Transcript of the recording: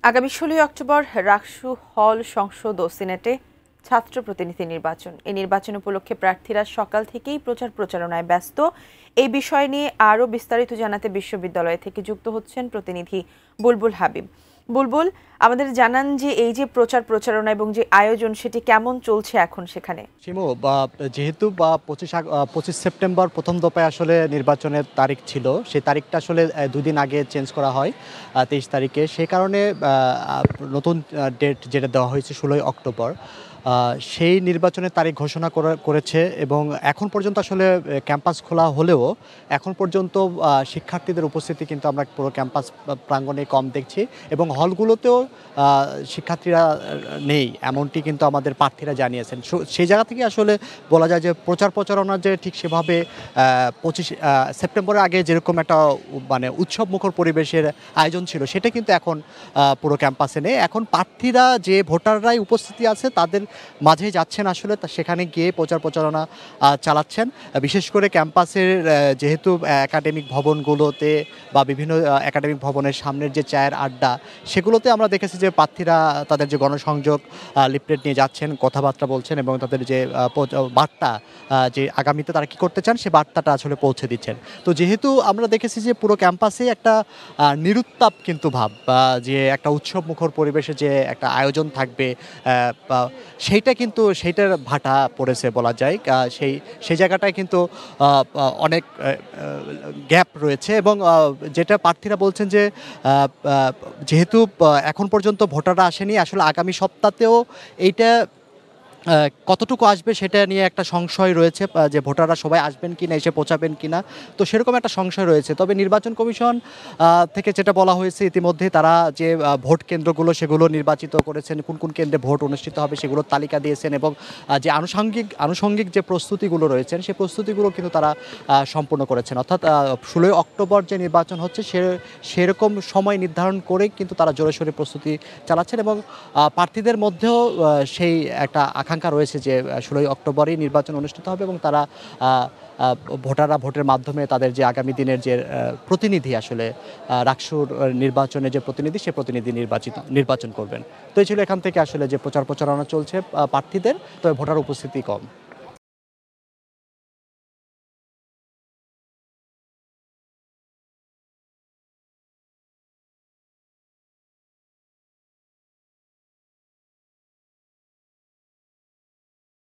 আগামী ১৬ অক্টোবর রাকসু হল সংসদ ও সিনেটে ছাত্র প্রতিনিধি নির্বাচন। এই নির্বাচন উপলক্ষে প্রার্থীরা সকাল থেকেই প্রচারণায় ব্যস্ত। এই বিষয় নিয়ে আরও বিস্তারিত জানাতে বিশ্ববিদ্যালয় থেকে যুক্ত হচ্ছেন প্রতিনিধি বুলবুল হাবিব। বুলবুল, আমাদের জানান যে এই যে প্রচারণা এবং যে আয়োজন সেটি কেমন চলছে এখন সেখানে? শিমু, যেহেতু 25 সেপ্টেম্বর প্রথম দফায় আসলে নির্বাচনের তারিখ ছিল, সেই তারিখটা আসলে 2 দিন আগে চেঞ্জ করা হয় 23 তারিখে। সে কারণে নতুন ডেট যেটা দেওয়া হয়েছে 16 অক্টোবর, সেই নির্বাচনের তারিখ ঘোষণা করেছে। এবং এখন পর্যন্ত আসলে ক্যাম্পাস খোলা হলেও এখন পর্যন্ত শিক্ষার্থীদের উপস্থিতি কিন্তু আমরা পুরো ক্যাম্পাস প্রাঙ্গণে কম দেখছি, এবং হলগুলোতেও শিক্ষার্থীরা নেই এমনটি কিন্তু আমাদের প্রার্থীরা জানিয়েছেন। সেই জায়গা থেকে আসলে বলা যায় যে প্রচারণা যে ঠিক সেভাবে 25 সেপ্টেম্বরের আগে যেরকম একটা মানে উৎসব মুখর পরিবেশের আয়োজন ছিল, সেটা কিন্তু এখন পুরো ক্যাম্পাসে নেই। এখন প্রার্থীরা যে ভোটাররাই উপস্থিতি আছে তাদের মাঝে যাচ্ছেন, আসলে সেখানে গিয়ে প্রচারণা চালাচ্ছেন। বিশেষ করে ক্যাম্পাসের যেহেতু একাডেমিক ভবনগুলোতে বা বিভিন্ন একাডেমিক ভবনের সামনের যে চায়ের আড্ডা, সেগুলোতে আমরা দেখেছি যে প্রার্থীরা তাদের যে গণসংযোগ লিফলেট নিয়ে যাচ্ছেন, কথাবার্তা বলছেন, এবং তাদের যে বার্তা যে আগামীতে তারা কী করতে চান সে বার্তাটা আসলে পৌঁছে দিচ্ছেন। তো যেহেতু আমরা দেখেছি যে পুরো ক্যাম্পাসে একটা নিরুত্তাপ কিন্তু ভাব, যে একটা উৎসব মুখর পরিবেশে যে একটা আয়োজন থাকবে, সেইটার ভাটা পড়েছে বলা যায়। সেই জায়গাটায় কিন্তু অনেক গ্যাপ রয়েছে। এবং যেটা প্রার্থীরা বলছেন যে যেহেতু এখন পর্যন্ত ভোটাররা আসেনি, আসলে আগামী সপ্তাহেও এইটা কতটুকু আসবে সেটা নিয়ে একটা সংশয় রয়েছে, যে ভোটাররা সবাই আসবেন কিনা, এসে পৌঁছাবেন কিনা। তো সেরকম একটা সংশয় রয়েছে। তবে নির্বাচন কমিশন থেকে যেটা বলা হয়েছে, ইতিমধ্যে তারা যে ভোট কেন্দ্রগুলো সেগুলো নির্বাচিত করেছেন, কোন কোন কেন্দ্রে ভোট অনুষ্ঠিত হবে সেগুলোর তালিকা দিয়েছেন, এবং যে আনুষঙ্গিক যে প্রস্তুতিগুলো রয়েছেন সেই প্রস্তুতিগুলো কিন্তু তারা সম্পূর্ণ করেছেন। অর্থাৎ 16 অক্টোবর যে নির্বাচন হচ্ছে সেরকম সময় নির্ধারণ করে কিন্তু তারা জোরেশোরে প্রস্তুতি চালাচ্ছেন। এবং প্রার্থীদের মধ্যেও সেই একটা আকাঙ্ক্ষা রয়েছে যে 16 অক্টোবরই নির্বাচন অনুষ্ঠিত হবে, এবং তারা ভোটাররা ভোটের মাধ্যমে তাদের যে আগামী দিনের যে প্রতিনিধি, আসলে রাকসুর নির্বাচনে যে প্রতিনিধি, সে প্রতিনিধি নির্বাচন করবেন। তো এই ছিল এখান থেকে আসলে যে প্রচারণা চলছে প্রার্থীদের, তবে ভোটার উপস্থিতি কম।